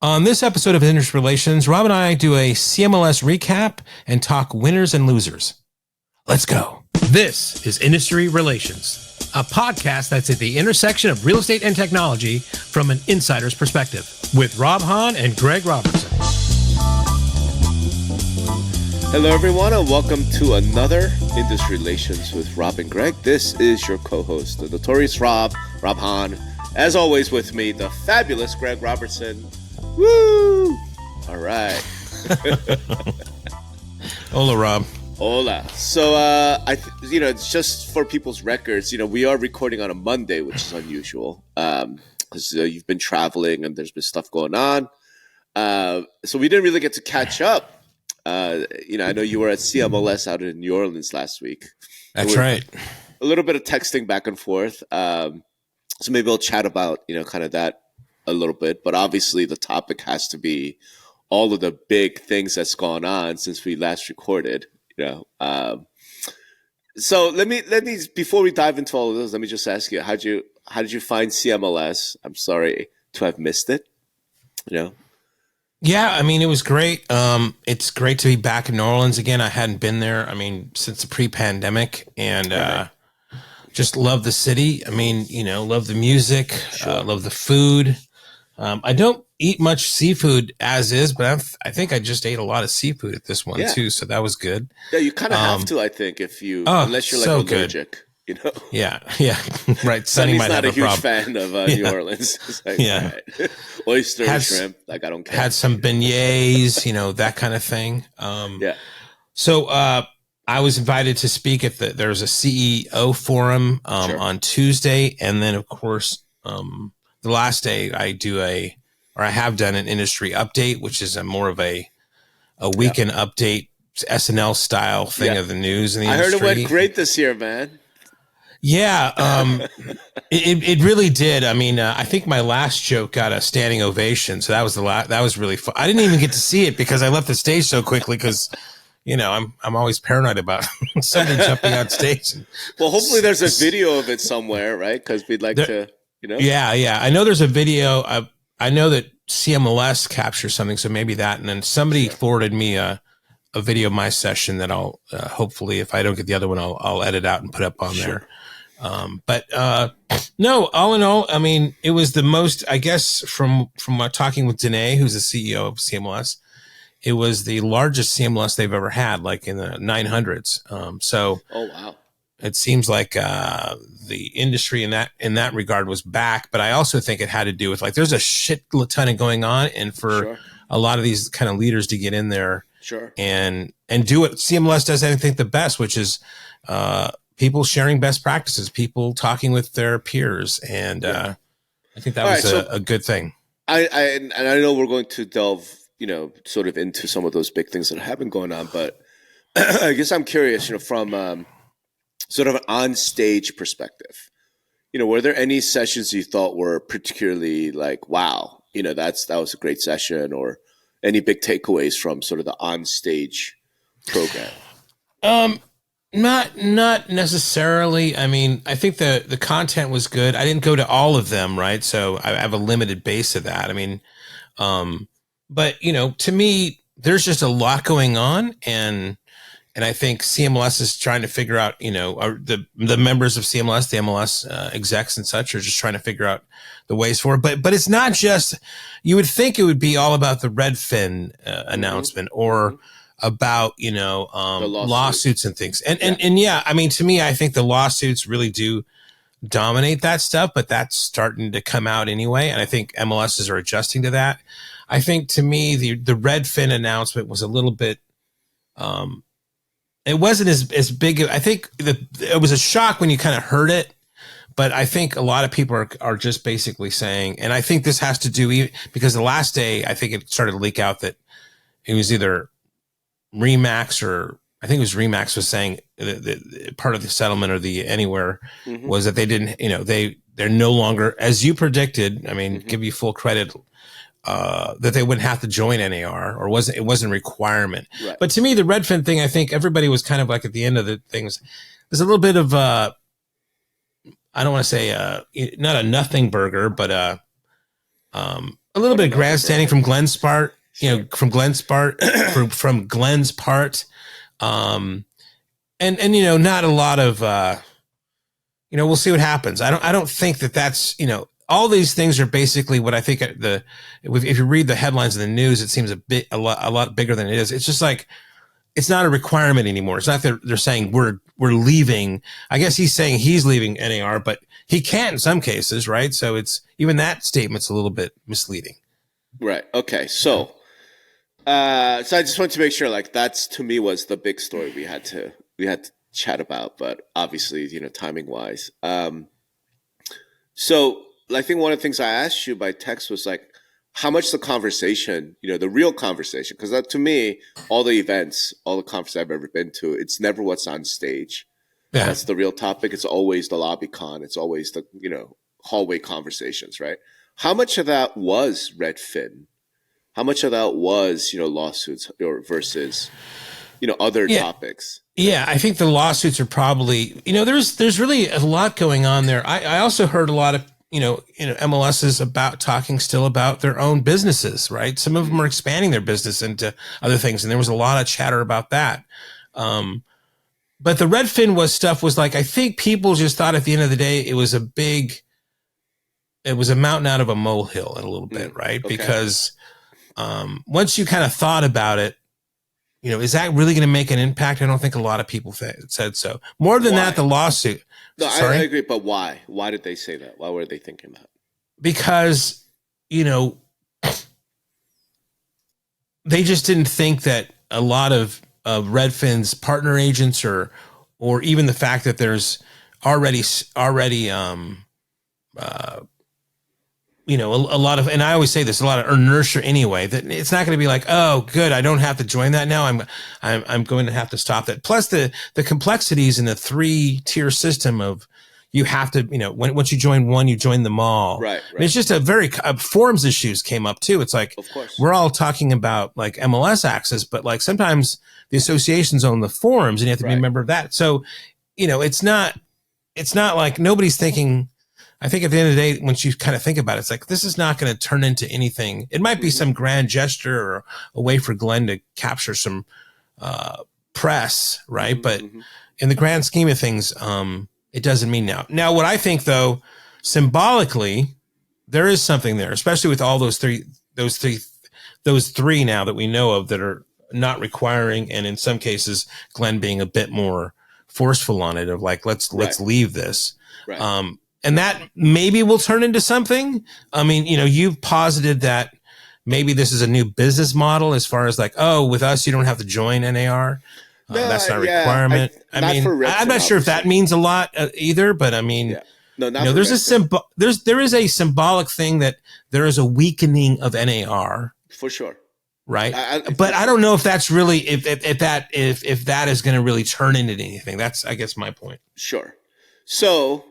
On this episode of Industry Relations, Rob and I do a CMLS recap and talk winners and losers. Let's go. This is Industry Relations, a podcast that's at the intersection of real estate and technology from an insider's perspective with Rob Hahn and Greg Robertson. Hello, everyone, and welcome to another Industry Relations with Rob and Greg. This is your co-host, the Notorious Rob Hahn. As always with me, the fabulous Greg Robertson. Woo! All right. Hola, Rob. Hola. So, it's just for people's records, we are recording on a Monday, which is unusual because you've been traveling and there's been stuff going on. So we didn't really get to catch up. I know you were at CMLS out in New Orleans last week. That's right. A little bit of texting back and forth. So maybe we'll chat about, kind of that a little bit. But obviously the topic has to be all of the big things that's gone on since we last recorded, So let me, before we dive into all of those, let me just ask you, how did you find CMLS? I'm sorry to have missed it, Yeah, I mean, it was great. It's great to be back in New Orleans again. I hadn't been there, since the pre-pandemic, and just love the city. Love the music, Sure. love the food. I don't eat much seafood as is, but I think I just ate a lot of seafood at this one too, so that was good. Yeah, you kind of have to, I think, unless you're allergic. Good. Yeah, right. Sonny's might not have a huge problem. fan of New Orleans. It's like, all right. Oyster, shrimp, I don't care. Had some beignets, that kind of thing. So I was invited to speak at there's a CEO forum Sure. on Tuesday, and then of course the last day I have done an industry update, which is more of a weekend update, SNL style thing of the news in the industry. I heard it went great this year, man. Yeah, it really did. I think my last joke got a standing ovation, so that was really fun. I didn't even get to see it because I left the stage so quickly because, I'm always paranoid about somebody jumping on stage. Well, hopefully there's a video of it somewhere, right? Because we'd like to, Yeah. I know there's a video. I know that CMLS captures something, so maybe that. And then somebody forwarded me a video of my session that I'll hopefully, if I don't get the other one, I'll edit out and put up on there. No, all in all, it was the most, I guess, from talking with Danae, who's the CEO of CMLS, it was the largest CMLS they've ever had, like in the 900s. Oh, wow. It seems like the industry in that regard was back, but I also think it had to do with there's a shit ton of going on, and for a lot of these kind of leaders to get in there, and do what CMLS does, I think the best, which is people sharing best practices, people talking with their peers, and I think that was a good thing. I know we're going to delve, sort of into some of those big things that have been going on, but I guess I'm curious, from sort of an on-stage perspective, were there any sessions you thought were particularly wow, that was a great session, or any big takeaways from sort of the on-stage program? Not necessarily. I think the content was good. I didn't go to all of them, right? So I have a limited base of that. But to me, there's just a lot going on, and I think CMLS is trying to figure out, the members of CMLS, the MLS execs and such, are just trying to figure out the ways forward. But it's not just, you would think it would be all about the Redfin announcement or about, lawsuits and things. And to me, I think the lawsuits really do dominate that stuff, but that's starting to come out anyway. And I think MLSs are adjusting to that. I think, to me, the Redfin announcement was a little bit, it wasn't as big. I think it was a shock when you kind of heard it, but I think a lot of people are just basically saying, and I think this has to do because the last day, I think it started to leak out that it was either Remax, or I think it was Remax, was saying that part of the settlement or the Anywhere was that they didn't, they're no longer, as you predicted, give you full credit, that they wouldn't have to join NAR, or it wasn't a requirement. Right. But to me, the Redfin thing, I think everybody was kind of like at the end of the things. There's a little bit of I don't want to say not a nothing burger, but a little But bit of another grandstanding broker. from Glenn's part, Sure. from Glenn's part, from Glenn's part. And not a lot of, we'll see what happens. I don't think that's, all these things are basically what I think if you read the headlines in the news, it seems a lot bigger than it is. It's just like, it's not a requirement anymore. It's not that they're saying we're leaving. I guess he's saying he's leaving NAR, but he can't in some cases, right? So it's even that statement's a little bit misleading. Right. Okay. So I just wanted to make sure, like, that's to me was the big story we had to chat about, but obviously, timing wise. So I think one of the things I asked you by text was like, how much the conversation, the real conversation, because to me, all the events, all the conferences I've ever been to, it's never what's on stage. Yeah. That's the real topic. It's always the lobby con. It's always the, hallway conversations, right? How much of that was Redfin? How much of that was, lawsuits or versus, other topics? Yeah, I think the lawsuits are probably, there's really a lot going on there. I also heard a lot of, MLSs talking still about their own businesses, right? Some of them are expanding their business into other things. And there was a lot of chatter about that. But the Redfin was like, I think people just thought at the end of the day, it was a mountain out of a molehill in a little bit, right? Okay. Because once you kind of thought about it, is that really going to make an impact? I don't think a lot of people said so. More than that, the lawsuit. No, I agree. But why? Why did they say that? Why were they thinking that? Because, they just didn't think that a lot of Redfin's partner agents or even the fact that there's already a lot of, and I always say this, a lot of inertia anyway, that it's not going to be like, oh, good, I don't have to join that now. I'm going to have to stop that. Plus the complexities in the 3-tier system of you have to, once you join one, you join them all. Right. I mean, it's just a very forms issues came up too. It's like, of course, we're all talking about like MLS access, but like sometimes the associations own the forms and you have to be a member of that. So, it's not like nobody's thinking. I think at the end of the day, once you kind of think about it, it's like, this is not going to turn into anything. It might be some grand gesture or a way for Glenn to capture some press, right? But in the grand scheme of things, it doesn't mean now. Now, what I think, though, symbolically, there is something there, especially with all those three now that we know of that are not requiring, and in some cases, Glenn being a bit more forceful on it of like, let's leave this. Right. And that maybe will turn into something. I mean, you've posited that maybe this is a new business model as far as like, oh, with us, you don't have to join NAR. That's not a requirement. I'm not sure if that means a lot either, but I mean, there is a symbolic thing that there is a weakening of NAR for sure. Right. But I don't know if that's really, if that is going to really turn into anything. That's, I guess, my point. Sure. So,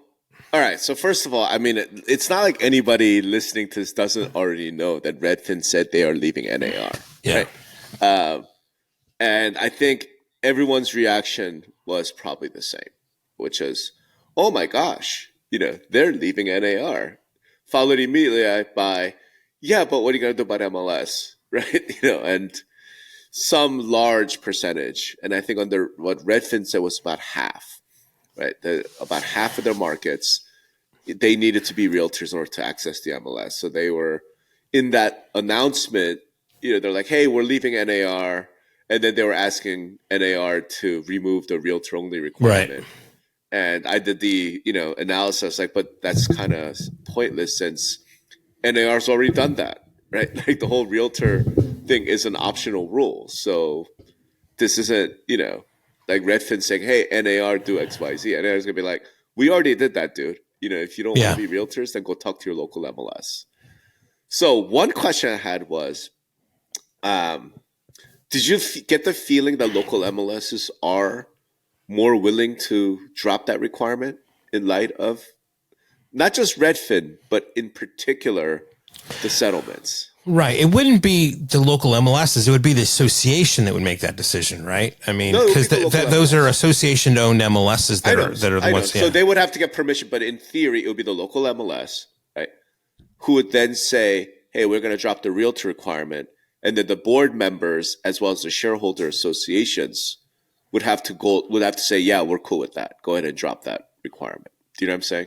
all right. So first of all, I mean, it's not like anybody listening to this doesn't already know that Redfin said they are leaving NAR. Yeah. Right? And I think everyone's reaction was probably the same, which is, oh my gosh, they're leaving NAR. Followed immediately by, yeah, but what are you going to do about MLS? Right. And some large percentage. And I think under what Redfin said was about half. Right, about half of their markets, they needed to be realtors in order to access the MLS. So they were in that announcement. They're like, "Hey, we're leaving NAR," and then they were asking NAR to remove the realtor-only requirement. Right. And I did the analysis, like, but that's kind of pointless since NAR's already done that, right? Like the whole realtor thing is an optional rule. So this isn't, like Redfin saying, hey, NAR do X, Y, Z. NAR is going to be like, we already did that, dude. If you don't want to be realtors, then go talk to your local MLS. So one question I had was, did you get the feeling that local MLSs are more willing to drop that requirement in light of not just Redfin, but in particular, the settlements? Right. It wouldn't be the local MLSs. It would be the association that would make that decision, right? I mean, because those are association-owned MLSs that are the ones. So they would have to get permission, but in theory, it would be the local MLS, right, who would then say, hey, we're going to drop the realtor requirement. And then the board members, as well as the shareholder associations, would have to say, yeah, we're cool with that. Go ahead and drop that requirement. Do you know what I'm saying?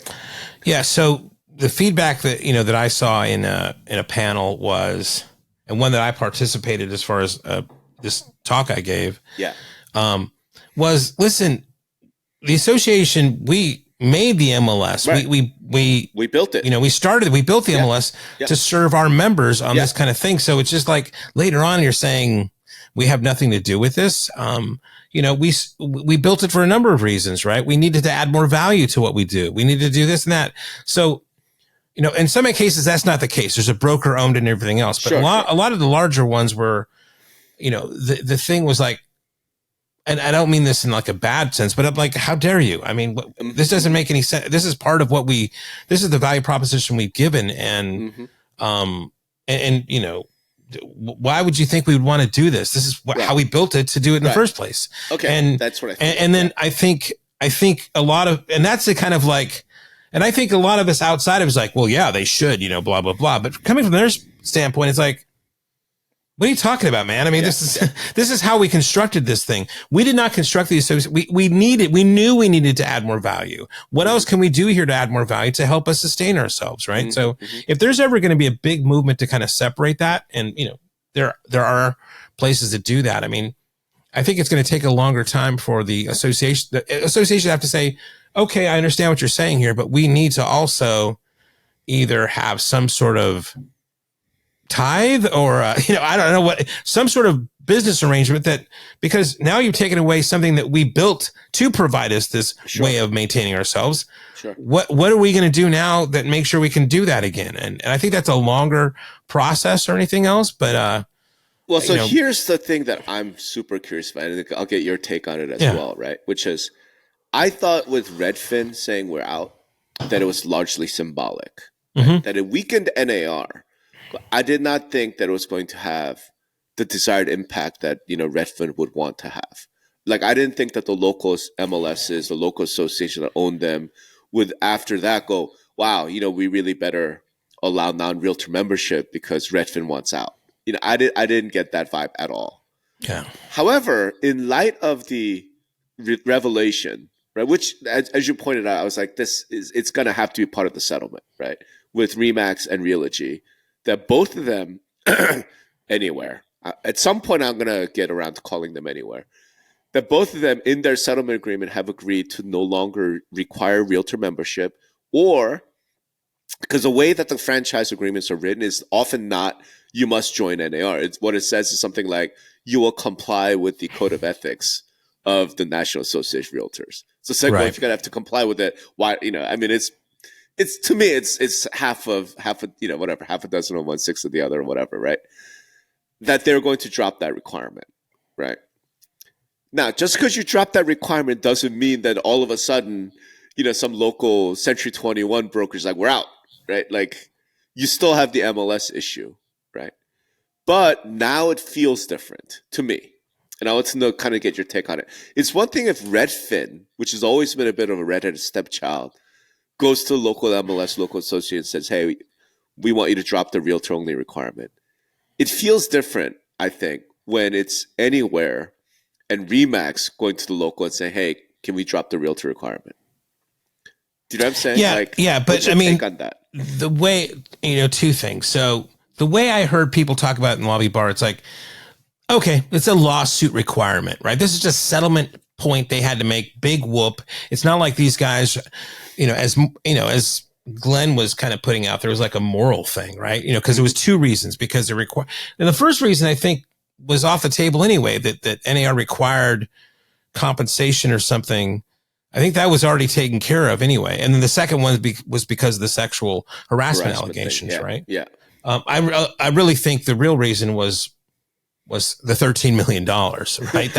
Yeah. So the feedback that, that I saw in a panel was, and one that I participated as far as this talk I gave, was, listen, the association, we made the MLS. Right. We built it. We built the MLS to serve our members on this kind of thing. So it's just like later on you're saying we have nothing to do with this. We built it for a number of reasons, right? We needed to add more value to what we do. We needed to do this and that. So, in some cases that's not the case. There's a broker owned and everything else, but a lot of the larger ones were, the thing was like, and I don't mean this in like a bad sense, but I'm like, how dare you? I mean, this doesn't make any sense. This is part of this is the value proposition we've given. And, why would you think we would want to do this? This is how we built it to do it in the first place. Okay. And that's what I think. And then I think a lot of, and that's the kind of like, and I think a lot of us outside of us like, well, yeah, they should, blah, blah, blah. But coming from their standpoint, it's like, what are you talking about, man? I mean, this is how we constructed this thing. We did not construct the association. We knew we needed to add more value. What else can we do here to add more value to help us sustain ourselves, right? So if there's ever going to be a big movement to kind of separate that, and, there are places that do that. I mean, I think it's going to take a longer time for the association. The association have to say, okay, I understand what you're saying here, but we need to also either have some sort of tithe or, I don't know what, some sort of business arrangement that, because now you've taken away something that we built to provide us this way of maintaining ourselves. Sure. What are we going to do now that makes sure we can do that again? And I think that's a longer process or anything else, but, well, so here's the thing that I'm super curious about. I think I'll get your take on it as well, right? Which is, I thought with Redfin saying we're out, that it was largely symbolic, right? That it weakened NAR. I did not think that it was going to have the desired impact that, Redfin would want to have. Like, I didn't think that the local MLSs, the local association that owned them would after that go, wow, we really better allow non-realtor membership because Redfin wants out. I didn't get that vibe at all. Yeah. However, in light of the revelation, right, which as you pointed out, I was like, it's going to have to be part of the settlement, right, with Remax and Realogy, that both of them, Anywhere, at some point I'm going to get around to calling them Anywhere, that both of them in their settlement agreement have agreed to no longer require realtor membership, or because the way that the franchise agreements are written is often not you must join NAR. It's what it says is something like you will comply with the code of ethics of the National Association of Realtors. So it's like, well, if you're going to have to comply with it, why, I mean, it's to me, it's half a, whatever, half a dozen of one, six of the other, or whatever, right? That they're going to drop that requirement, right? Now, just because you drop that requirement doesn't mean that all of a sudden, some local Century 21 broker's like, we're out, right? Like, you still have the MLS issue, right? But now it feels different to me. And I want to know, kind of get your take on it. It's one thing if Redfin, which has always been a bit of a redheaded stepchild, goes to local MLS, local associate, and says, hey, we want you to drop the realtor-only requirement. It feels different, I think, when it's Anywhere and Remax going to the local and saying, hey, can we drop the realtor requirement? Do you know what I'm saying? Yeah, but what's your take on that? The way, two things. So the way I heard people talk about it in lobby bar, it's like, okay, it's a lawsuit requirement, right? This is just settlement point they had to make, big whoop. It's not like these guys, as Glenn was kind of putting out, there was like a moral thing, right? Because there was two reasons, because and the first reason I think was off the table anyway, that NAR required compensation or something. I think that was already taken care of anyway. And then the second one was because of the sexual harassment allegations, right? Yeah. I really think the real reason was the $13 million, right?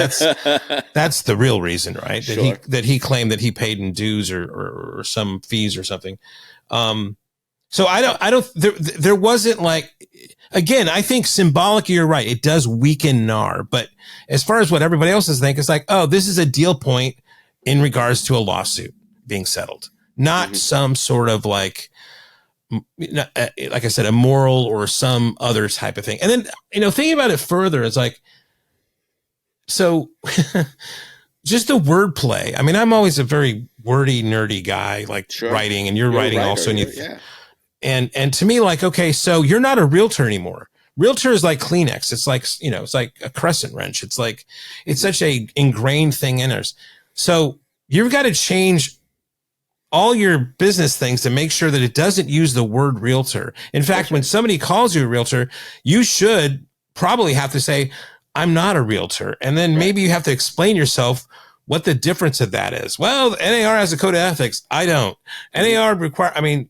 That's the real reason, right? That he claimed that he paid in dues or some fees or something. So there wasn't like, again, I think symbolically, you're right. It does weaken NAR, but as far as what everybody else is thinking, it's like, oh, this is a deal point in regards to a lawsuit being settled, not some sort of like, like I said, a moral or some other type of thing. And then, thinking about it further, it's like, so just the wordplay. I mean, I'm always a very wordy, nerdy guy, like writing, and you're writing writer, also. Yeah. And to me, like, okay, so you're not a realtor anymore. Realtor is like Kleenex. It's like, it's like a crescent wrench. It's like, it's such a ingrained thing in us. So you've got to change all your business things to make sure that it doesn't use the word realtor. In fact, when somebody calls you a realtor, you should probably have to say, I'm not a realtor. And then maybe you have to explain yourself what the difference of that is. Well, NAR has a code of ethics. I don't. NAR require, I mean,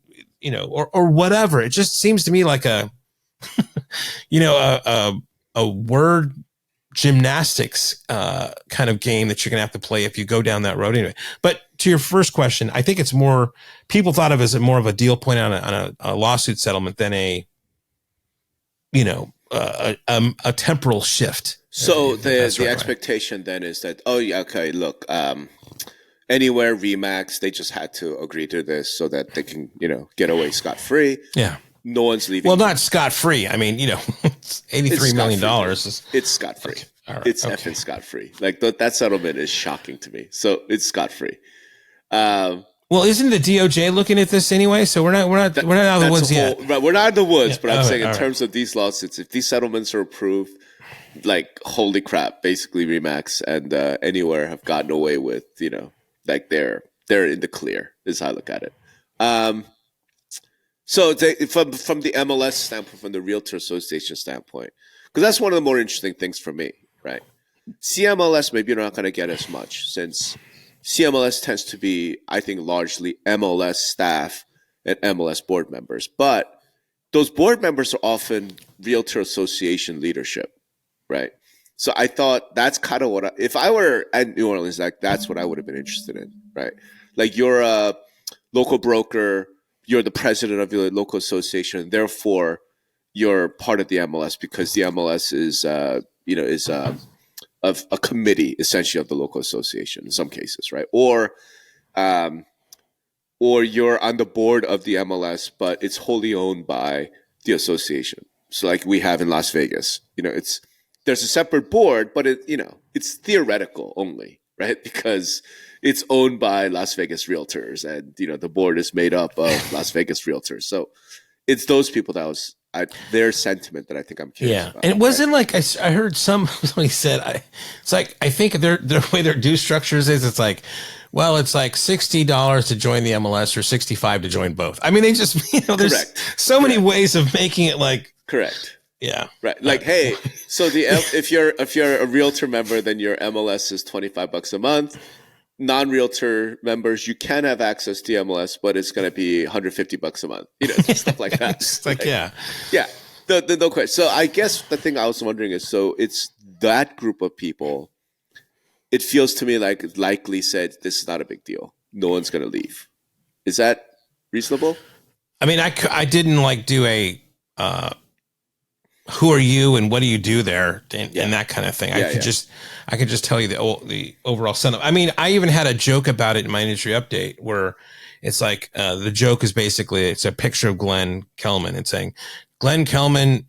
or whatever. It just seems to me like a word gymnastics kind of game that you're going to have to play if you go down that road anyway. But to your first question, I think it's more, people thought of it as more of a deal point on a lawsuit settlement than a temporal shift. So the expectation then is that, look, Anywhere, Remax, they just had to agree to this so that they can, get away scot-free. Yeah. No one's leaving. Well, not scot-free. I mean, it's $83 million. It's scot-free. Okay. All right. It's effing scot-free. Like that settlement is shocking to me. So it's scot-free. Well, isn't the DOJ looking at this anyway? So we're not out of the woods yet. Right, we're not in the woods, but I'm saying in terms of these lawsuits, if these settlements are approved, like holy crap, basically Remax and Anywhere have gotten away with, like they're in the clear is how I look at it. So from the MLS standpoint, from the Realtor Association standpoint, because that's one of the more interesting things for me, right? CMLS, maybe you're not going to get as much since CMLS tends to be, I think, largely MLS staff and MLS board members. But those board members are often Realtor Association leadership, right? So I thought that's kind of if I were at New Orleans, like that's what I would have been interested in, right? Like you're a local broker, you're the president of your local association, therefore you're part of the MLS because the MLS is of a committee essentially of the local association in some cases, right? Or you're on the board of the MLS, but it's wholly owned by the association. So like we have in Las Vegas, there's a separate board, but it's theoretical only, right? Because it's owned by Las Vegas Realtors, and the board is made up of Las Vegas Realtors. So it's those people that their sentiment that I think I'm curious about. And it wasn't like I heard somebody said it's like I think their way their due structures is it's like, well, it's like $60 to join the MLS or $65 to join both. I mean, they just there's so many ways of making it like correct. Yeah. Right. Like, hey, so if you're a realtor member, then your MLS is $25 a month. Non-realtor members, you can have access to MLS, but it's going to be $150 a month. Stuff like that. It's like, yeah. No question. So I guess the thing I was wondering is, so it's that group of people. It feels to me like it likely said this is not a big deal. No one's going to leave. Is that reasonable? I mean, I didn't like do a. Who are you and what do you do there and that kind of thing. I could just tell you the overall sentiment. I mean, I even had a joke about it in my industry update where it's like the joke is basically it's a picture of Glenn Kelman and saying Glenn Kelman,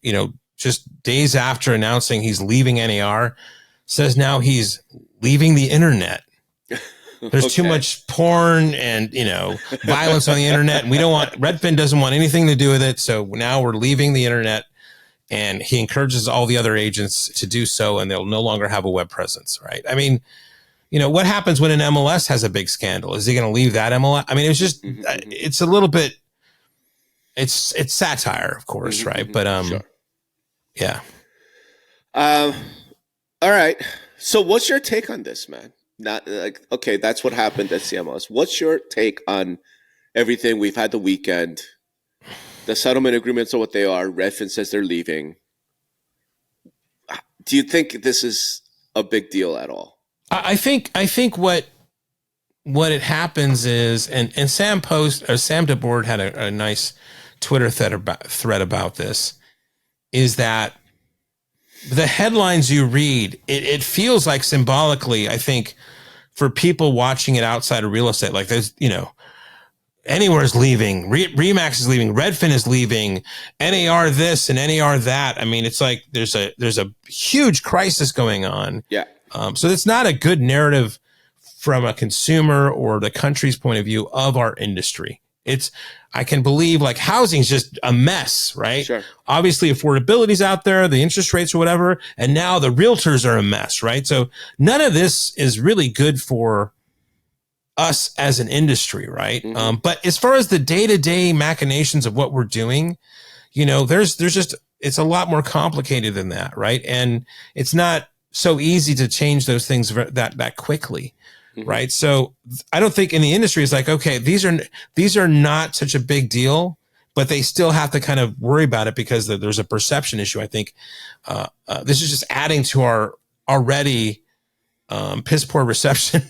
just days after announcing he's leaving NAR, says now he's leaving the internet. There's too much porn and, violence on the internet. And Redfin doesn't want anything to do with it. So now we're leaving the internet. And he encourages all the other agents to do so, and they'll no longer have a web presence, right? I mean, what happens when an MLS has a big scandal? Is he going to leave that MLS? I mean, it's just, it's a little bit, it's satire, of course, right? But, sure. Yeah. All right. So what's your take on this, man? Not like, okay, that's what happened at CMLS. What's your take on everything? We've had the weekend. The settlement agreements are what they are. Redfin says they're leaving. Do you think this is a big deal at all? I think what it happens is, and Sam DeBoard had a nice Twitter thread about this, is that the headlines you read, it feels like symbolically, I think, for people watching it outside of real estate, like there's, Anywhere's leaving. Remax is leaving. Redfin is leaving. NAR this and NAR that. I mean, it's like there's a huge crisis going on. Yeah. So it's not a good narrative from a consumer or the country's point of view of our industry. I can believe like housing is just a mess, right? Sure. Obviously affordability's out there, the interest rates or whatever, and now the realtors are a mess, right? So none of this is really good for us as an industry, right? Mm-hmm. But as far as the day-to-day machinations of what we're doing, there's just, it's a lot more complicated than that, right? And it's not so easy to change those things that quickly. Mm-hmm. Right. So I don't think in the industry it's like, okay, these are not such a big deal, but they still have to kind of worry about it because there's a perception issue. I think this is just adding to our already piss poor reception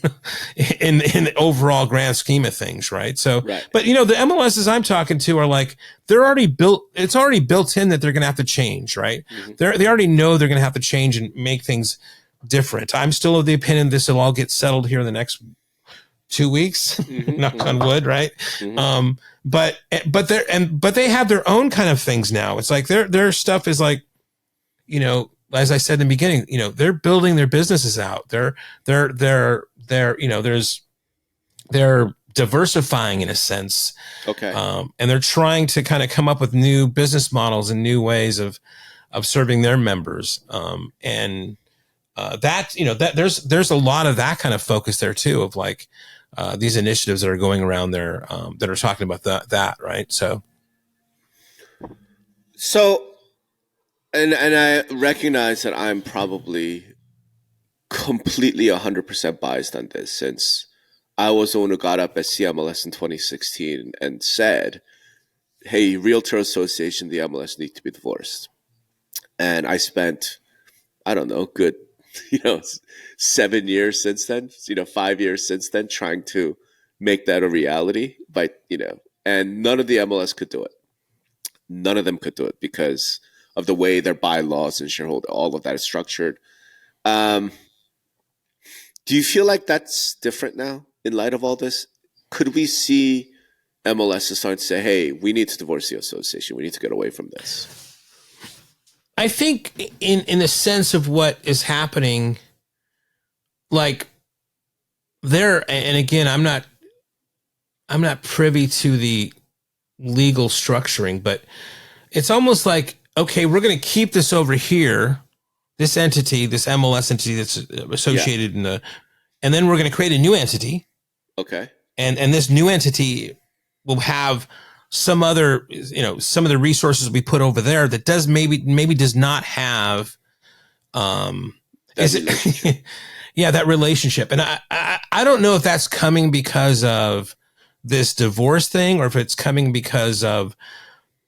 in the overall grand scheme of things. Right. So, Right. but the MLSs I'm talking to are like, they're already built. It's already built in that they're going to have to change. Right. Mm-hmm. They already know they're going to have to change and make things different. I'm still of the opinion this will all get settled here in the next 2 weeks, Mm-hmm. knock on wood, right? Mm-hmm. But they have their own kind of things now. It's like their stuff is like, as I said in the beginning, they're building their businesses out. They're diversifying in a sense. Okay. And they're trying to kind of come up with new business models and new ways of serving their members. And that there's a lot of that kind of focus there too, of like these initiatives that are going around there that are talking about that, right? So and I recognize that I'm probably completely 100% biased on this, since I was the one who got up at CMLS in 2016 and said, hey, Realtor Association, the MLS need to be divorced. And I spent, I don't know, good 7 years since then, 5 years since then, trying to make that a reality. But and none of the MLS could do it. None of them could do it because of the way their bylaws and shareholder, all of that is structured. Do you feel like that's different now in light of all this? Could we see MLS is starting to say, hey, we need to divorce the association. We need to get away from this? I think in the sense of what is happening, like and again, I'm not privy to the legal structuring, but it's almost like, okay, we're going to keep this over here, this entity, this MLS entity that's associated and then we're going to create a new entity. Okay. And this new entity will have some other, some of the resources we put over there that does maybe does not have, that relationship. And I don't know if that's coming because of this divorce thing or if it's coming because of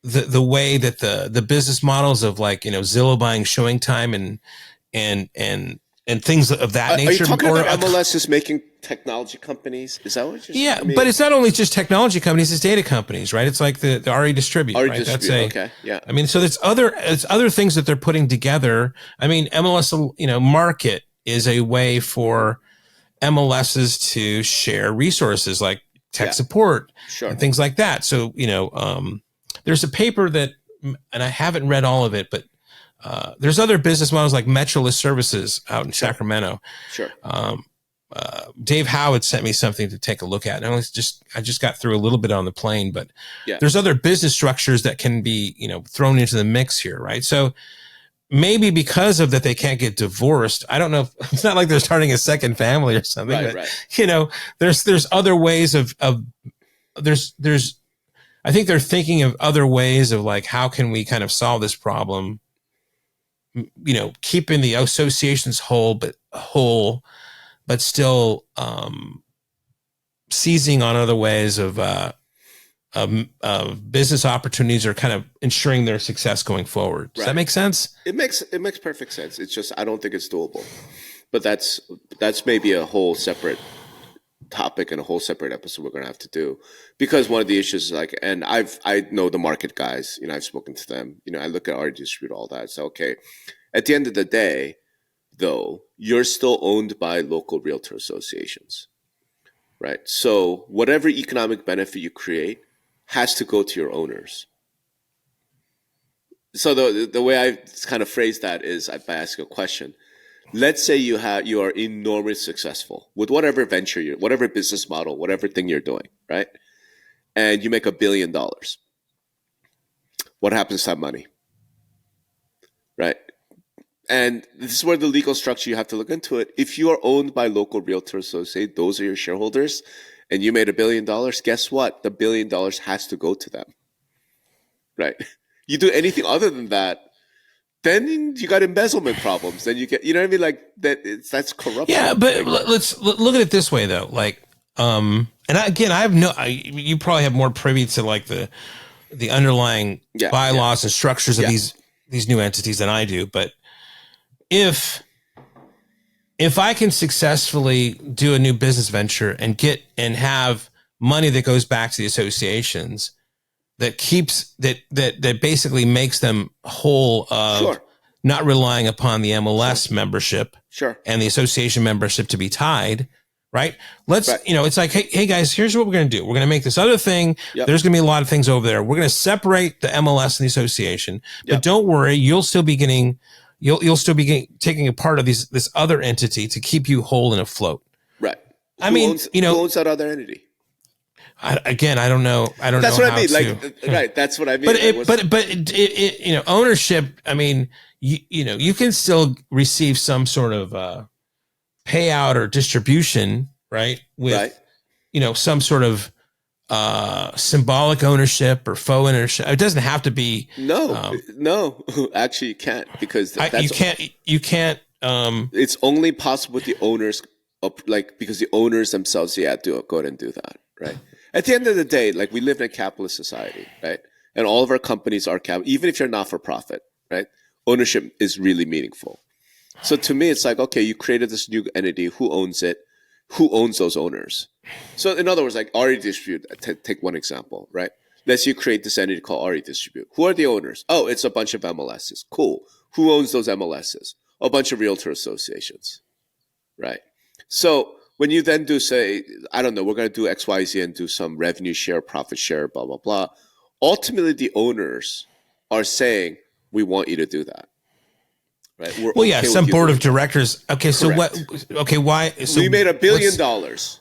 the way that the business models of like, Zillow buying showing time and things of that nature. Are you talking about MLS is making technology companies? Is that what you're saying? Yeah, but it's not only just technology companies; it's data companies, right? It's like the RE Distribute, right? Okay, yeah. I mean, so it's other things that they're putting together. I mean, MLS, Market is a way for MLSs to share resources like tech support and things like that. So, there's a paper that, and I haven't read all of it, but there's other business models like Metroless Services out in Sacramento. Sure. Dave Howard sent me something to take a look at. And I just got through a little bit on the plane, but there's other business structures that can be, thrown into the mix here, right? So maybe because of that, they can't get divorced. I don't know. It's not like they're starting a second family or something, but there's other ways of there's I think they're thinking of other ways of like, how can we kind of solve this problem? Keeping the associations whole, but still seizing on other ways of business opportunities or kind of ensuring their success going forward. Does that make sense? It makes perfect sense. It's just I don't think it's doable. But that's maybe a whole separate topic and a whole separate episode we're going to have to do, because one of the issues is like, and I know the market guys, I've spoken to them, I look at our distribute, all that. So, okay, at the end of the day, though, you're still owned by local realtor associations. right? So whatever economic benefit you create has to go to your owners. So the way I kind of phrase that is by asking a question. Let's say you are enormously successful with whatever venture whatever business model, whatever thing you're doing, right? And you make $1 billion. What happens to that money? Right? And this is where the legal structure, you have to look into it. If you are owned by local realtors, so say those are your shareholders, and you made $1 billion, guess what? The $1 billion has to go to them. Right? You do anything other than that, then you got embezzlement problems. Then you get, you know what I mean? Like that's corruption. Yeah, but let's look at it this way though. Like, and you probably have more privy to like the underlying bylaws and structures of these new entities than I do. But if I can successfully do a new business venture and have money that goes back to the associations, that keeps that basically makes them whole of not relying upon the MLS membership and the association membership to be tied, right? It's like, hey guys, here's what we're going to do. We're going to make this other thing. There's going to be a lot of things over there. We're going to separate the MLS and the association, but don't worry, you'll still be taking a part of this other entity to keep you whole and afloat. Right. Who owns that other entity? I don't know. That's what I mean. Right. That's what I mean. But ownership. I mean, you can still receive some sort of payout or distribution, right? With some sort of symbolic ownership or faux ownership. It doesn't have to be. No. Actually, you can't because you can't. It's only possible with the owners, because the owners themselves, do go ahead and do that, right? At the end of the day, like we live in a capitalist society, right? And all of our companies are capital. Even if you're not for profit, right? Ownership is really meaningful. So to me, it's like, okay, you created this new entity. Who owns it? Who owns those owners? So in other words, like RE Distribute, take one example, right? Let's say you create this entity called RE Distribute. Who are the owners? Oh, it's a bunch of MLSs. Cool. Who owns those MLSs? A bunch of realtor associations, right? So when you then do say, I don't know, we're going to do X, Y, Z and do some revenue share, profit share, blah, blah, blah. Ultimately, the owners are saying, we want you to do that. Right? Some board of directors. Okay, so Correct. what? Okay, why? So we made $1 billion.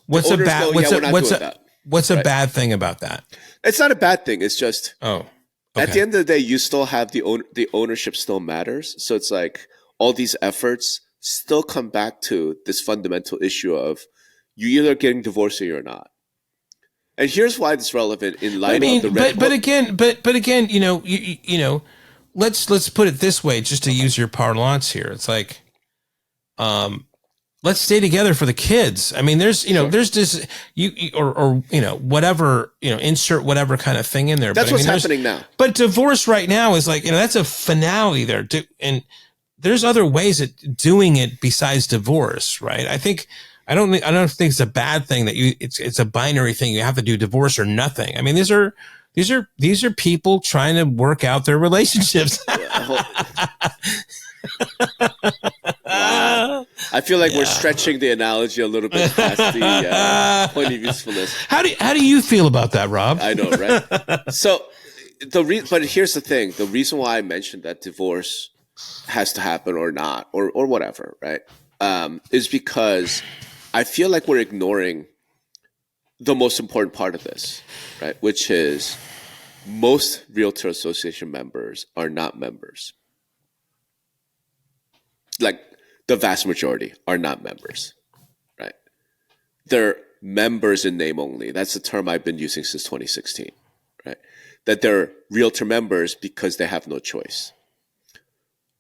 What's a bad thing about that? It's not a bad thing. It's just at the end of the day, you still have the ownership still matters. So it's like all these efforts still come back to this fundamental issue of you either getting divorced or you're not. And here's why it's relevant in light of the red. But again, let's put it this way, just to use your parlance here. It's like, let's stay together for the kids. I mean, there's this, whatever, insert whatever kind of thing in there. That's what's happening now. But divorce right now is like, that's a finale there. And there's other ways of doing it besides divorce, right? I don't think it's a bad thing that it's a binary thing. You have to do divorce or nothing. I mean, these are people trying to work out their relationships. Wow. I feel like we're stretching the analogy a little bit past the point of usefulness. How do you feel about that, Rob? I know, right? So but here's the thing: the reason why I mentioned that divorce has to happen or not, or whatever, right? Is because I feel like we're ignoring the most important part of this, right? Which is most Realtor Association members are not members. Like the vast majority are not members, right? They're members in name only. That's the term I've been using since 2016, right? That they're Realtor members because they have no choice.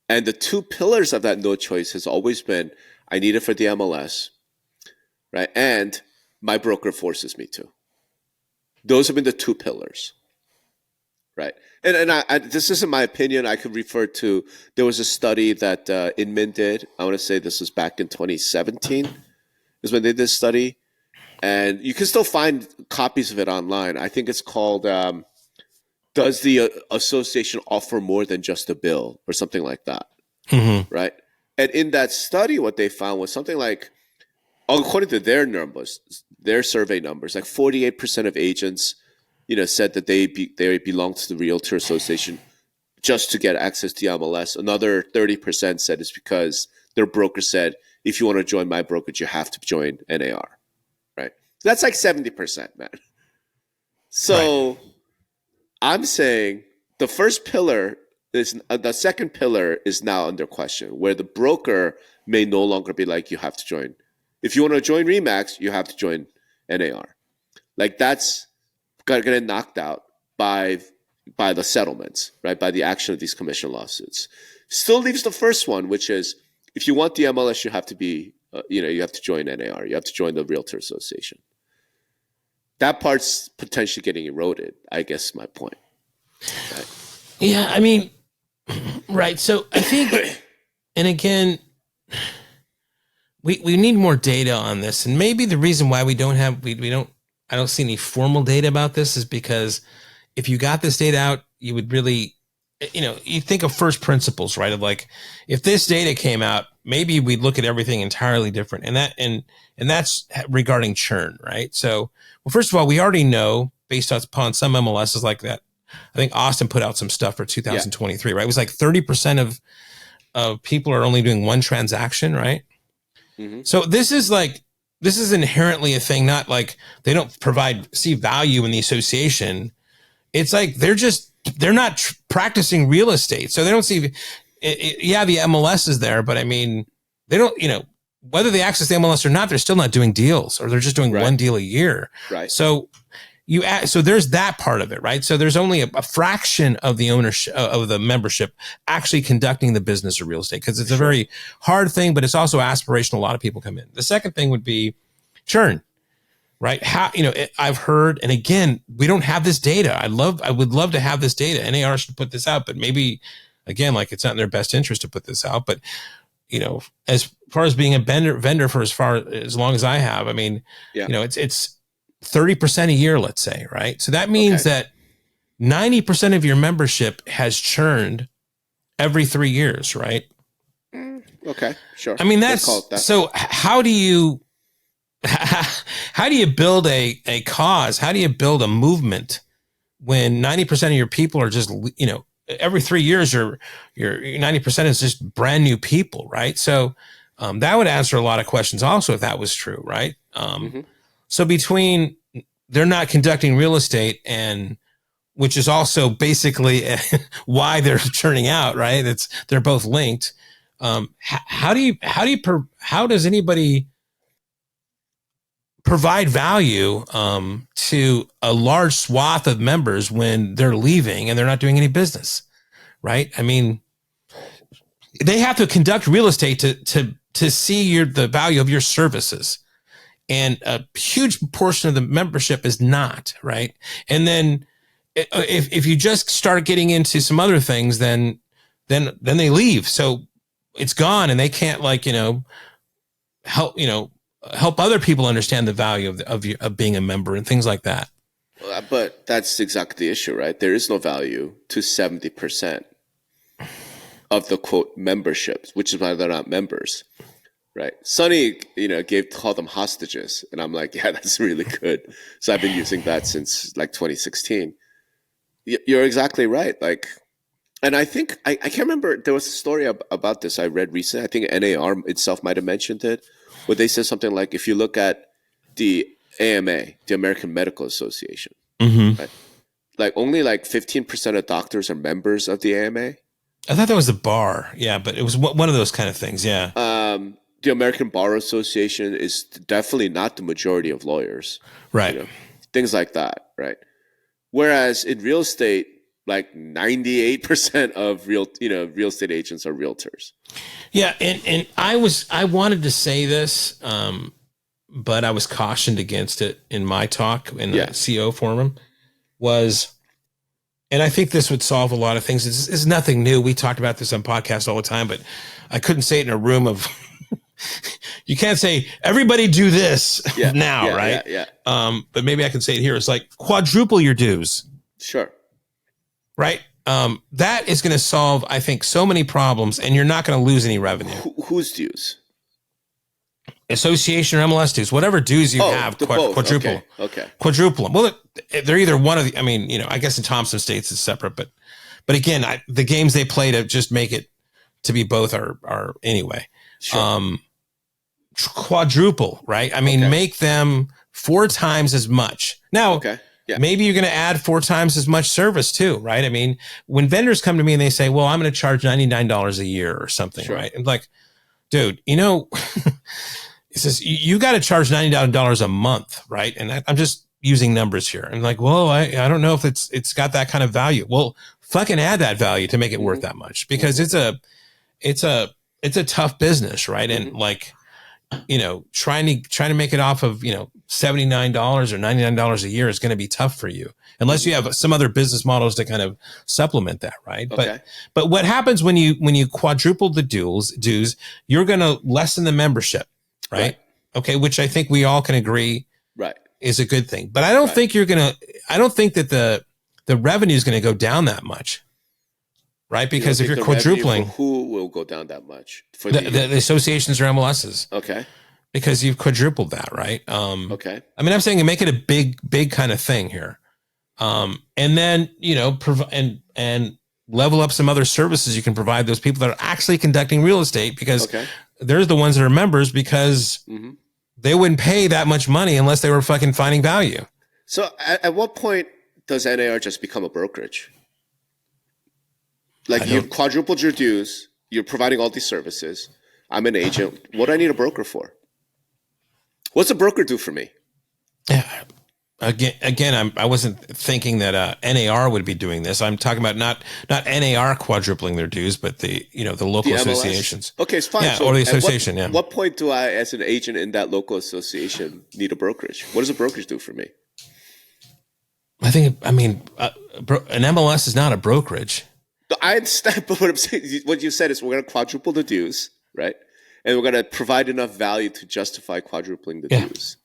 And the two pillars of that no choice has always been, I need it for the MLS, right? And my broker forces me to. Those have been the two pillars, right? And this isn't my opinion. I could refer to, there was a study that Inman did. I want to say this was back in 2017 is when they did this study. And you can still find copies of it online. I think it's called, does the association offer more than just a bill or something like that, right? And in that study, what they found was something like, according to their numbers, their survey numbers, like 48% of agents, said that they belong to the Realtor Association just to get access to the MLS. Another 30% said it's because their broker said, if you want to join my brokerage, you have to join NAR, right? That's like 70%, man. So right. I'm saying the first pillar is the second pillar is now under question, where the broker may no longer be like, you have to join. If you want to join Remax, you have to join NAR. Like that's got to get knocked out by the settlements, right? By the action of these commission lawsuits. Still leaves the first one, which is if you want the MLS, you have to be, you have to join NAR. You have to join the Realtor Association. That part's potentially getting eroded, I guess is my point. Right? Yeah, I mean, right. So I think, and again, we need more data on this. And maybe the reason why I don't see any formal data about this is because if you got this data out, you would really, you think of first principles, right? Of like, if this data came out, maybe we'd look at everything entirely different. And that's regarding churn, right? So, well, first of all, we already know based upon some MLSs like that. I think Austin put out some stuff for 2023, right? It was like 30% of people are only doing one transaction, right? Mm-hmm. So this is inherently a thing, not like they don't see value in the association. It's like they're not practicing real estate. So they don't see, the MLS is there, but I mean, they don't, whether they access the MLS or not, they're still not doing deals, or they're just doing one deal a year. Right. So so there's that part of it, right? So there's only a fraction of the ownership of the membership actually conducting the business of real estate, because it's a very hard thing, but it's also aspirational. A lot of people come in. The second thing would be churn, right? How, I've heard, and again, we don't have this data. I would love to have this data. NAR should put this out, but maybe again, like it's not in their best interest to put this out. But as far as being a vendor for as long as I have, I mean, it's 30% a year, let's say, right? So that means that 90% of your membership has churned every 3 years, right? Okay, sure. I mean, that's so how do you build a cause? How do you build a movement when 90% of your people are just, every 3 years, your 90% is just brand new people, right? So that would answer a lot of questions also if that was true, right? So between they're not conducting real estate, and which is also basically why they're churning out, right? They're both linked. How does anybody provide value to a large swath of members when they're leaving and they're not doing any business, right? I mean, they have to conduct real estate to see the value of your services. And a huge portion of the membership is not, right? And then if you just start getting into some other things, then they leave. So it's gone, and they can't help other people understand the value of being a member and things like that. But that's exactly the issue, right? There is no value to 70% of the quote memberships, which is why they're not members. Right. Sonny, called them hostages. And I'm like, yeah, that's really good. So I've been using that since like 2016. You're exactly right. Like, and I think, I can't remember, there was a story about this I read recently. I think NAR itself might have mentioned it, where they said something like, if you look at the AMA, the American Medical Association, right? Like only like 15% of doctors are members of the AMA. I thought that was the bar. Yeah, but it was one of those kind of things. Yeah. The American Bar Association is definitely not the majority of lawyers. Right. Things like that, right? Whereas in real estate, like 98% of real estate agents are realtors. Yeah, and I wanted to say this, but I was cautioned against it in my talk in the CO forum, and I think this would solve a lot of things. It's nothing new. We talked about this on podcasts all the time, but I couldn't say it in a room of you can't say everybody do this right? Yeah. But maybe I can say it here. It's like quadruple your dues. Sure. Right. That is going to solve, I think, so many problems, and you're not going to lose any revenue. Whose dues? association or MLS dues, whatever dues you have, the both. quadruple, Okay. quadruple them. Well, they're either one of the, I mean, I guess in Thompson states it's separate, but again, the games they play to just make it to be both are anyway. Sure. Quadruple, right? I mean, make them 4 times as much. Now, maybe you're going to add 4 times as much service too, right? I mean, when vendors come to me and they say, well, I'm going to charge $99 a year or something, right? And like, dude, it says you got to charge $99 a month, right? And I'm just using numbers here. And like, well, I don't know if it's got that kind of value. Well, fucking add that value to make it worth that much, because it's a tough business, right? And like, trying to make it off of, $79 or $99 a year is going to be tough for you unless you have some other business models to kind of supplement that, right? But what happens when you quadruple the dues, you're going to lessen the membership, right? Okay, which I think we all can agree is a good thing. But I don't think I don't think that the revenue is going to go down that much. Right, because if you're quadrupling, who will go down that much? For the associations or MLSs. Okay. Because you've quadrupled that, right? Okay. I mean, I'm saying make it a big kind of thing here, and then provide and level up some other services you can provide those people that are actually conducting real estate, because there's the ones that are members, because they wouldn't pay that much money unless they were fucking finding value. So, at what point does NAR just become a brokerage? Like, you've quadrupled your dues, you're providing all these services. I'm an agent. What do I need a broker for? What's a broker do for me? Yeah. Again, I wasn't thinking that NAR would be doing this. I'm talking about not NAR quadrupling their dues, but the local associations. Okay, it's fine. Yeah, so or the association. At what point do I, as an agent in that local association, need a brokerage? What does a brokerage do for me? An MLS is not a brokerage. I understand, but what I'm saying, what you said is we're going to quadruple the dues, right? And we're going to provide enough value to justify quadrupling the dues.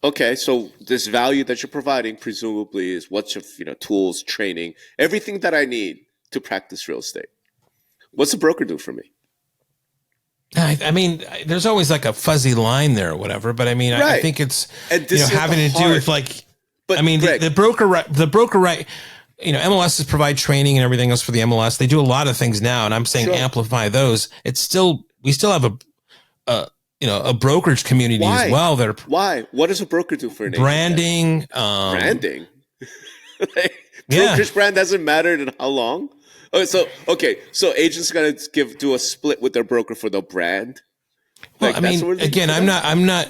Okay, so this value that you're providing presumably is what's your tools, training, everything that I need to practice real estate. What's a broker do for me? I mean, there's always like a fuzzy line there or whatever, but I mean, I think it's having to do with like. But I mean, Greg, the broker right. MLSs provide training and everything else for the MLS. They do a lot of things now, and I'm saying amplify those. We still have a brokerage community as well. Why? What does a broker do for an branding? Agent? Branding. Brokerage brand hasn't mattered in how long? So agents are gonna do a split with their broker for the brand. Well, I mean, again, I'm not,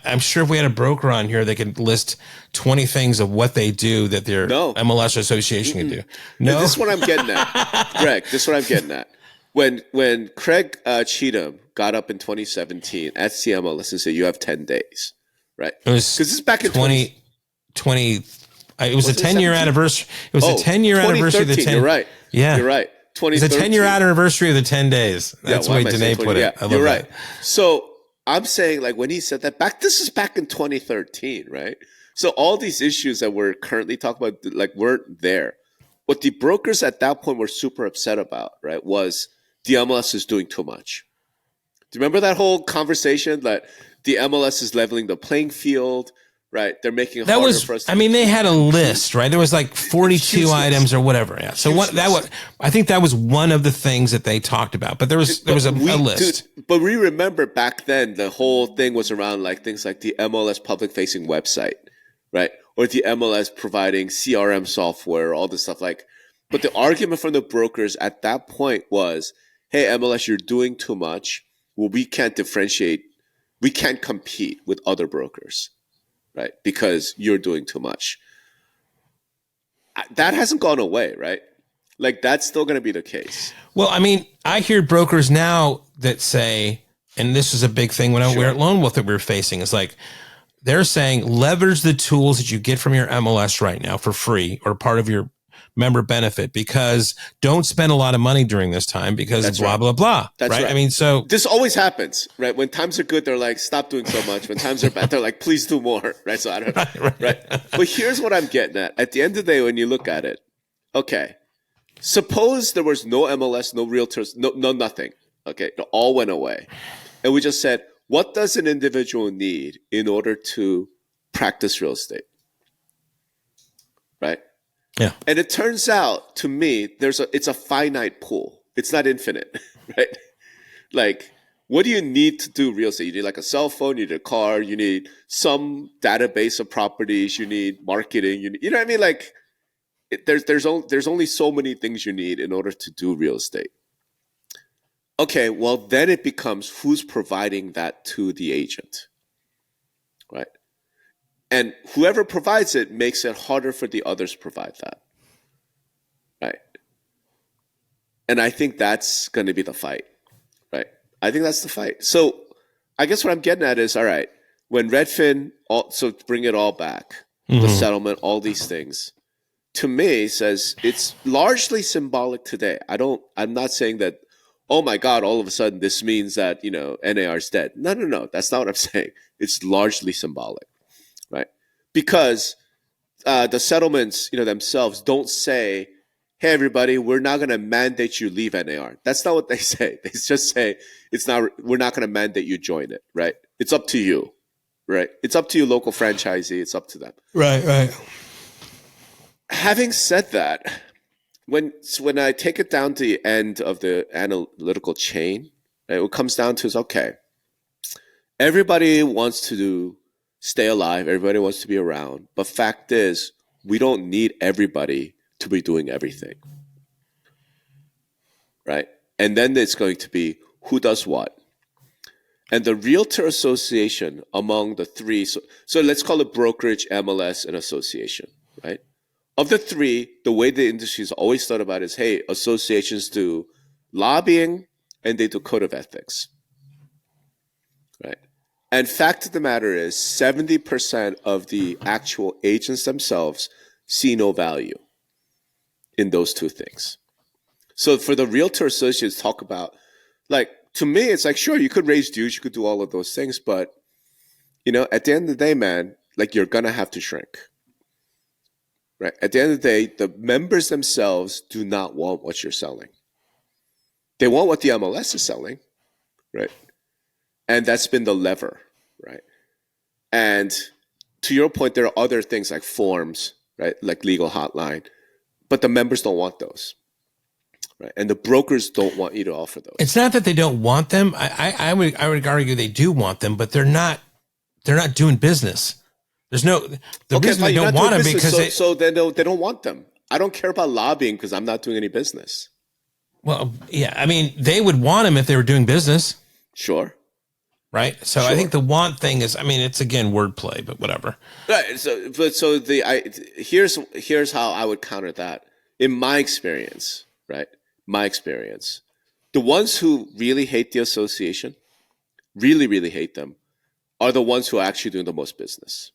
I'm sure if we had a broker on here, they could list 20 things of what they do that their MLS association can do. No, this is what I'm getting at, Greg. This is what I'm getting at. When Craig Cheatham got up in 2017 at CMLS and said, you have 10 days, right? Because this is back in 2020. It was a 10-year anniversary. It was a 10-year anniversary of the 10. You're right. Yeah. You're right. It's a 10-year anniversary of the 10 days. That's the way Danae put it. Yeah, you're right. So I'm saying, like, when he said that this is back in 2013, right? So all these issues that we're currently talking about, like, weren't there. What the brokers at that point were super upset about, right, was the MLS is doing too much. Do you remember that whole conversation that the MLS is leveling the playing field? Right, they're making it harder for us. They had a list, right? There was like 42 items or whatever. Yeah. So I think that was one of the things that they talked about. But there was a list. But we remember back then the whole thing was around like things like the MLS public facing website, right? Or the MLS providing CRM software, all this stuff like. But the argument from the brokers at that point was, "Hey, MLS, you're doing too much. Well, we can't differentiate. We can't compete with other brokers." Right, because you're doing too much. That hasn't gone away, right? Like, that's still going to be the case. Well, I mean, I hear brokers now that say, and this is a big thing when we were at Lone Wolf that we were facing, is like, they're saying leverage the tools that you get from your MLS right now for free or part of your member benefit, because don't spend a lot of money during this time because That's blah, right. blah, blah. That's right. I mean, so this always happens, right? When times are good, they're like, stop doing so much. When times are bad, they're like, please do more, right? So I don't know, right? But here's what I'm getting at. At the end of the day, when you look at it, okay, suppose there was no MLS, no realtors, no nothing. Okay, it all went away. And we just said, what does an individual need in order to practice real estate? Right? Yeah. And it turns out to me, it's a finite pool. It's not infinite, right? Like, what do you need to do real estate? You need like a cell phone, you need a car, you need some database of properties, you need marketing, you know what I mean? Like, there's only so many things you need in order to do real estate. Okay, well, then it becomes who's providing that to the agent, right? And whoever provides it makes it harder for the others to provide that, right? And I think that's going to be the fight, right? I think that's the fight. So I guess what I'm getting at is, all right, when Redfin, so to bring it all back, the settlement, all these things, to me says it's largely symbolic today. I'm not saying that, oh my God, all of a sudden this means that, NAR is dead. No. That's not what I'm saying. It's largely symbolic, right? Because the settlements, themselves don't say, hey, everybody, we're not going to mandate you leave NAR. That's not what they say. They just say, we're not going to mandate you join it, right? It's up to you, right? It's up to you, local franchisee. It's up to them. Right. Having said that, when I take it down to the end of the analytical chain, right, what comes down to is, okay, everybody wants to stay alive. Everybody wants to be around. But fact is, we don't need everybody to be doing everything, right? And then it's going to be who does what. And the Realtor Association among the three, so let's call it brokerage, MLS, and association, right? Of the three, the way the industry's always thought about it is, hey, associations do lobbying and they do code of ethics, right? And fact of the matter is 70% of the actual agents themselves see no value in those two things. So for the Realtor Associates talk about, like, to me, it's like, sure, you could raise dues, you could do all of those things, but, at the end of the day, man, like, you're going to have to shrink. Right. At the end of the day, the members themselves do not want what you're selling. They want what the MLS is selling, right? And that's been the lever, right? And to your point, there are other things like forms, right? Like legal hotline, but the members don't want those, right? And the brokers don't want you to offer those. It's not that they don't want them. I would argue they do want them, but they're not doing business. There's the reason they don't want them because they don't want them. I don't care about lobbying because I'm not doing any business. Well, yeah, I mean, they would want them if they were doing business. Sure. Right. So sure. I think the want thing is, I mean, it's again wordplay, but whatever. Right. Here's how I would counter that. In my experience, right? The ones who really hate the association, really, really hate them, are the ones who are actually doing the most business.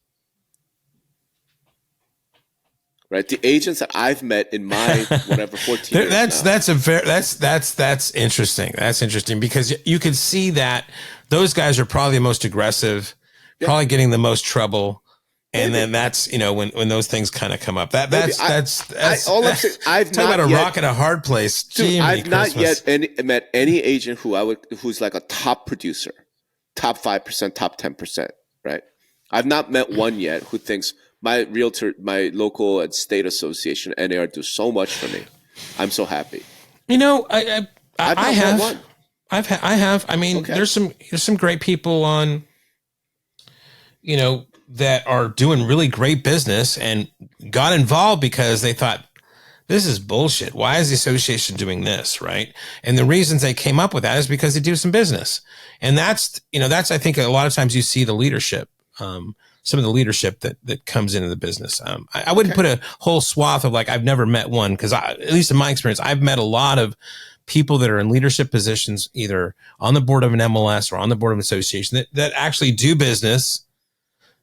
Right, the agents that I've met in my 14 years. That's interesting. That's interesting because you can see that those guys are probably the most aggressive, probably getting the most trouble, and then that's when those things kind of come up. That's I've talking about a rock and a hard place. Dude, I've not yet met any agent who's like a top producer, top 5%, top 10%. Right, I've not met one yet who thinks, my local and state association, NAR, do so much for me. I'm so happy. I have. I mean, okay. There's some great people on, that are doing really great business and got involved because they thought, this is bullshit. Why is the association doing this? Right. And the reasons they came up with that is because they do some business. And that's I think a lot of times you see the leadership, some of the leadership that comes into the business. I wouldn't put a whole swath of like, I've never met one because at least in my experience, I've met a lot of people that are in leadership positions, either on the board of an MLS or on the board of an association that actually do business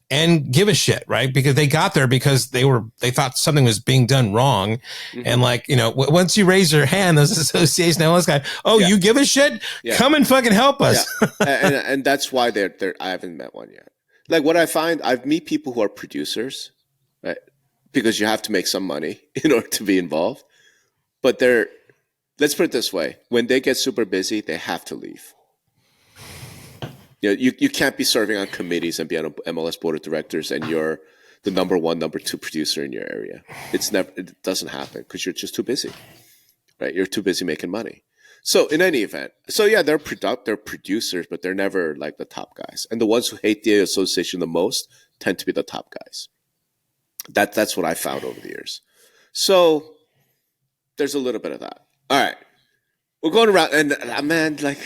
and give a shit, right? Because they got there because they thought something was being done wrong. Mm-hmm. And like, once you raise your hand, those association MLS guys, you give a shit? Yeah. Come and fucking help us. Yeah. and that's why I haven't met one yet. Like what I find, I've met people who are producers, right? Because you have to make some money in order to be involved. But let's put it this way. When they get super busy, they have to leave. You can't be serving on committees and be on a MLS board of directors and you're the number one, number two producer in your area. It doesn't happen because you're just too busy, right? You're too busy making money. So in any event, they're producers, but they're never like the top guys. And the ones who hate the association the most tend to be the top guys. That's what I found over the years. So there's a little bit of that. All right. We're going around and man, like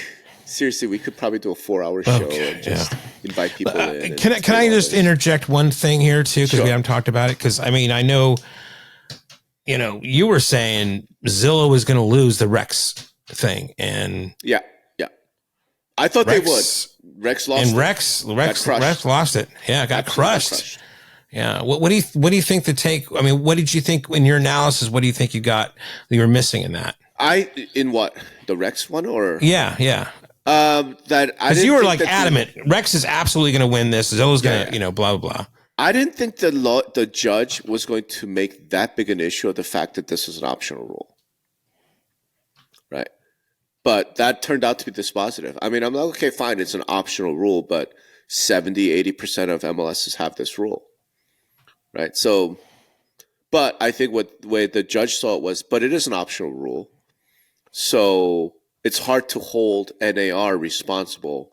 seriously, we could probably do a 4-hour show and just invite people in. Can I just interject one thing here too? Because we haven't talked about it. Because I mean, I know, you were saying Zillow is going to lose the Rex thing, and yeah, I thought they would. Rex lost, and Rex lost it. Yeah, got crushed. Yeah. What do you think the take? I mean, what did you think in your analysis? What do you think you were missing in that? In what, the Rex one or yeah. Because you were like adamant, Rex is absolutely going to win this. Zillow's going to, blah, blah, blah. I didn't think the judge was going to make that big an issue of the fact that this was an optional rule. Right. But that turned out to be dispositive. I mean, I'm like, okay, fine. It's an optional rule, but 70-80% of MLSs have this rule. Right. So, but I think the way the judge saw it was, but it is an optional rule. So it's hard to hold NAR responsible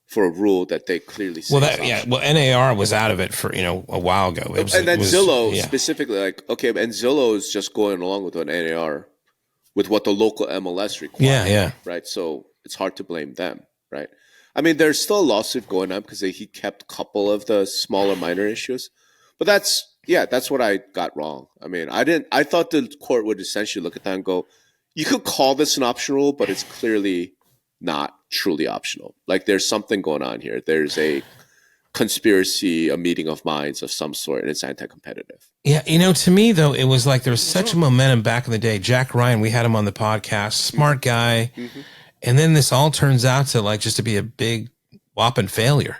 for a rule that they clearly say. NAR was out of it for a while ago. Zillow specifically, like, okay, and Zillow is just going along with an NAR with what the local MLS requires. Yeah. Right. So it's hard to blame them. Right. I mean, there's still a lawsuit going on because he kept a couple of the smaller minor issues, but that's what I got wrong. I mean, I thought the court would essentially look at that and go, you could call this an optional rule, but it's clearly not truly optional. Like there's something going on here. There's a conspiracy, a meeting of minds of some sort, and it's anti-competitive. Yeah. To me though, it was like there was such a momentum back in the day. Jack Ryan, we had him on the podcast, smart guy. Mm-hmm. And then this all turns out to like just to be a big whopping failure.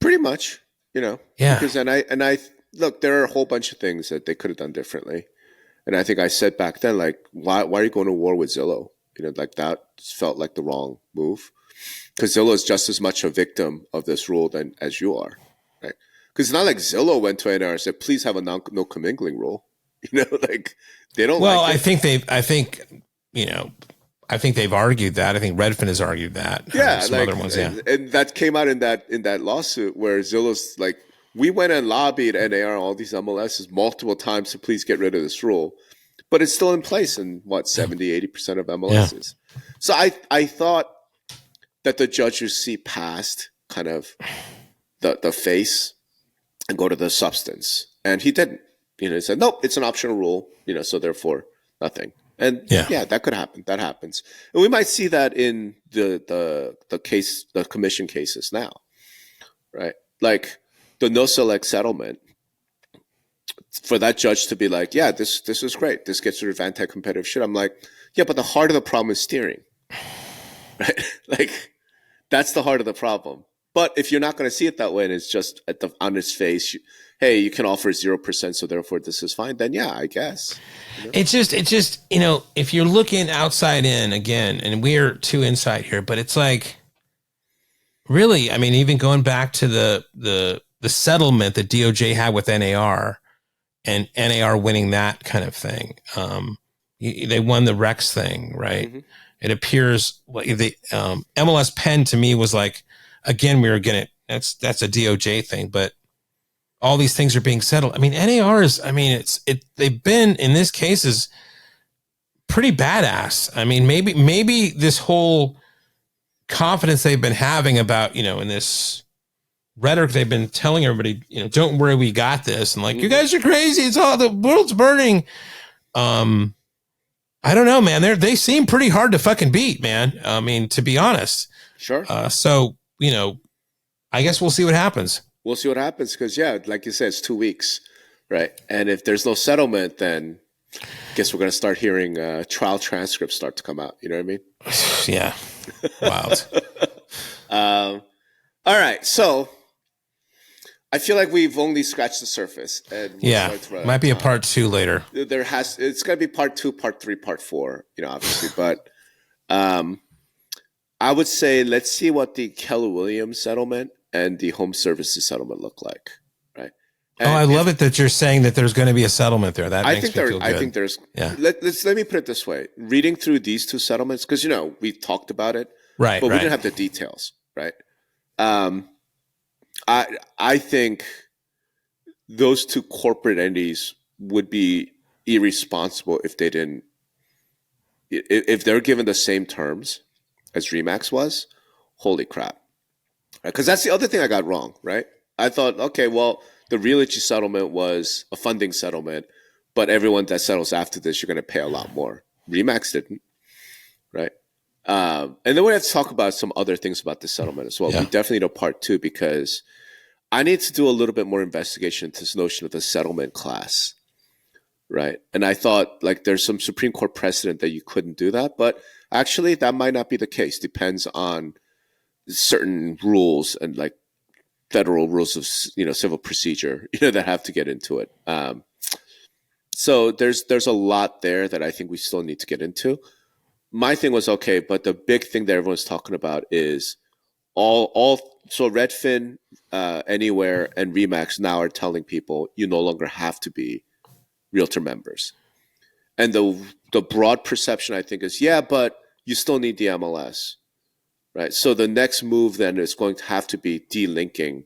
Pretty much, Yeah. Because I look, there are a whole bunch of things that they could have done differently. And I think I said back then, like, why are you going to war with Zillow? Like that felt like the wrong move. Because Zillow is just as much a victim of this rule as you are, right? Because it's not like Zillow went to NAR and said, please have a no commingling rule. Like they don't. Well, like I think they've argued that. I think Redfin has argued that. Some other ones, and that came out in that lawsuit where Zillow's like, we went and lobbied NAR, all these MLSs multiple times to please get rid of this rule. But it's still in place in 70-80% of MLSs. Yeah. So I thought that the judge would see past kind of the face and go to the substance. And he didn't. He said, nope, it's an optional rule, so therefore nothing. And that could happen. That happens. And we might see that in the commission cases now. Right? Like the no select settlement, for that judge to be like, yeah, this is great. This gets rid of anti-competitive shit. I'm like, yeah, but the heart of the problem is steering, right? Like that's the heart of the problem. But if you're not going to see it that way, and it's just on its face, hey, you can offer 0%, so therefore this is fine. Then I guess. It's just if you're looking outside in again, and we're too inside here, but it's like, really, I mean, even going back to the settlement that DOJ had with NAR. And NAR winning that kind of thing. They won the Rex thing, right? Mm-hmm. It appears the MLS Penn to me was like, again, we were getting that's a DOJ thing, but all these things are being settled. I mean, NAR is, they've been in this case is pretty badass. I mean, maybe this whole confidence they've been having about, in this rhetoric they've been telling everybody, don't worry, we got this. And like, you guys are crazy. It's all, the world's burning. I don't know, man. They seem pretty hard to fucking beat, man. I mean, to be honest. Sure. So, I guess we'll see what happens. We'll see what happens. Cause like you said, it's 2 weeks. Right. And if there's no settlement, then I guess we're going to start hearing trial transcripts start to come out. You know what I mean? Yeah. Wild. All right. So, I feel like we've only scratched the surface. And might be a part 2 later. It's going to be part 2, part 3, part 4, obviously. But I would say let's see what the Keller Williams settlement and the home services settlement look like, right? And I love it that you're saying that there's going to be a settlement there. That makes me feel good. I think there's. Yeah. Let me put it this way: reading through these two settlements, because we talked about it, right? But we didn't have the details, right? I think those two corporate entities would be irresponsible if they didn't. If they're given the same terms as Remax was, holy crap! Because that's the other thing I got wrong, right? I thought, okay, well, the Realogy settlement was a funding settlement, but everyone that settles after this, you're going to pay a lot more. Remax didn't, right? And then we have to talk about some other things about this settlement as well. Yeah. We definitely need a part 2 because I need to do a little bit more investigation into this notion of the settlement class, right? And I thought like there's some Supreme Court precedent that you couldn't do that, but actually that might not be the case. Depends on certain rules and like federal rules of civil procedure that have to get into it. So there's a lot there that I think we still need to get into. My thing was okay, but the big thing that everyone's talking about is so Redfin, Anywhere, and Remax now are telling people you no longer have to be Realtor members. And the broad perception I think is, yeah, but you still need the MLS, right? So the next move then is going to have to be delinking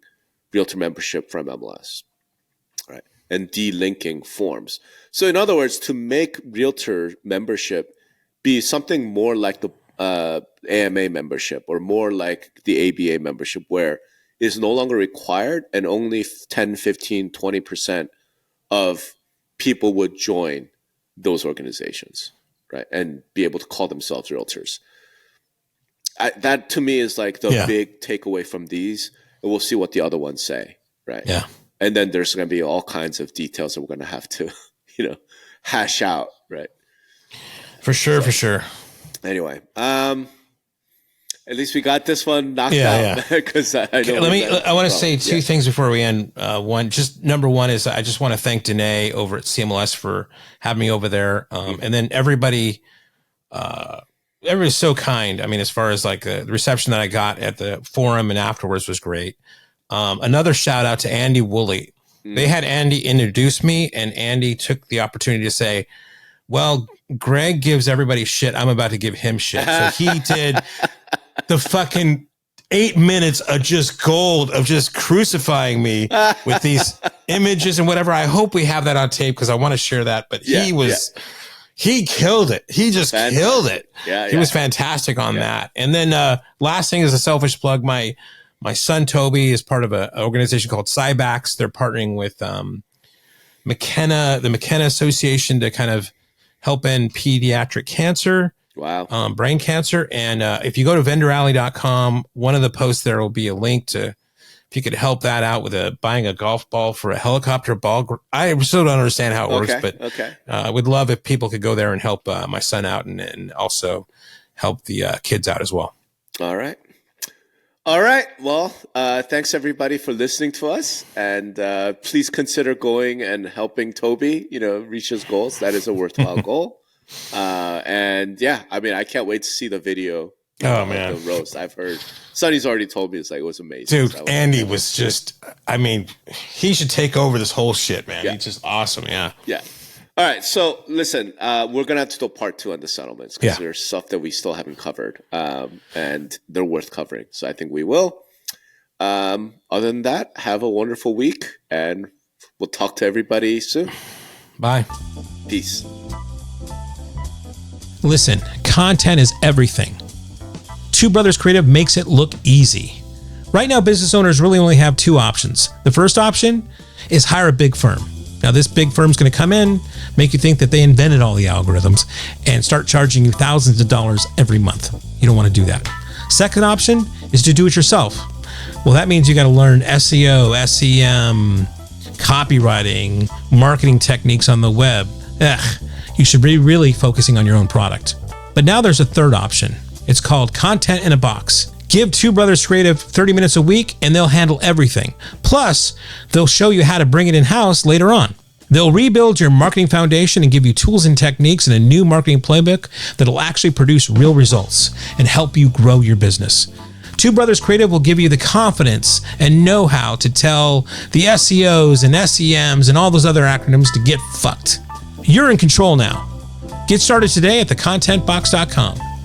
Realtor membership from MLS, right? And delinking forms. So in other words, to make Realtor membership be something more like the AMA membership or more like the ABA membership, where it's no longer required and only 10, 15, 20% of people would join those organizations, right? And be able to call themselves realtors. That to me is like the big takeaway from these, and we'll see what the other ones say, right? Yeah. And then there's going to be all kinds of details that we're going to have to, hash out, right? For sure. Anyway, at least we got this one knocked out because I know. I want to say two things before we end. Number one is I just want to thank Danae over at CMLS for having me over there. And then everybody's so kind. I mean, as far as like the reception that I got at the forum and afterwards was great. Another shout out to Andy Woolley. They had Andy introduce me, and Andy took the opportunity to say, well, Greg gives everybody shit. I'm about to give him shit. So he did the fucking 8 minutes of just gold of just crucifying me with these images and whatever. I hope we have that on tape because I want to share that. But he killed it. He just killed it. He was fantastic on that. And then last thing is a selfish plug. My son Toby is part of an organization called Cybax. They're partnering with the McKenna Association to kind of help end pediatric cancer. Wow. Brain cancer. And if you go to vendoralley.com, one of the posts there will be a link to if you could help that out with buying a golf ball for a helicopter ball. I still don't understand how it works, but I would love if people could go there and help my son out and also help the kids out as well. All right. Well, thanks everybody for listening to us, and please consider going and helping Toby, reach his goals. That is a worthwhile goal. And I can't wait to see the video. Man, the roast. I've heard Sonny's already told me it was amazing. Dude, Andy was just, he should take over this whole shit, man. He's just awesome. Yeah. All right. So listen, we're going to have to do a part 2 on the settlements because there's stuff that we still haven't covered, and they're worth covering. So I think we will. Other than that, have a wonderful week, and we'll talk to everybody soon. Bye. Peace. Listen, content is everything. Two Brothers Creative makes it look easy. Right now, business owners really only have 2 options. The first option is hire a big firm. Now, this big firm's going to come in, make you think that they invented all the algorithms, and start charging you thousands of dollars every month. You don't want to do that. Second option is to do it yourself. Well, that means you got to learn SEO, SEM, copywriting, marketing techniques on the web. You should be really focusing on your own product. But now there's a third option. It's called Content in a Box. Give Two Brothers Creative 30 minutes a week and they'll handle everything. Plus, they'll show you how to bring it in-house later on. They'll rebuild your marketing foundation and give you tools and techniques and a new marketing playbook that'll actually produce real results and help you grow your business. Two Brothers Creative will give you the confidence and know-how to tell the SEOs and SEMs and all those other acronyms to get fucked. You're in control now. Get started today at thecontentbox.com.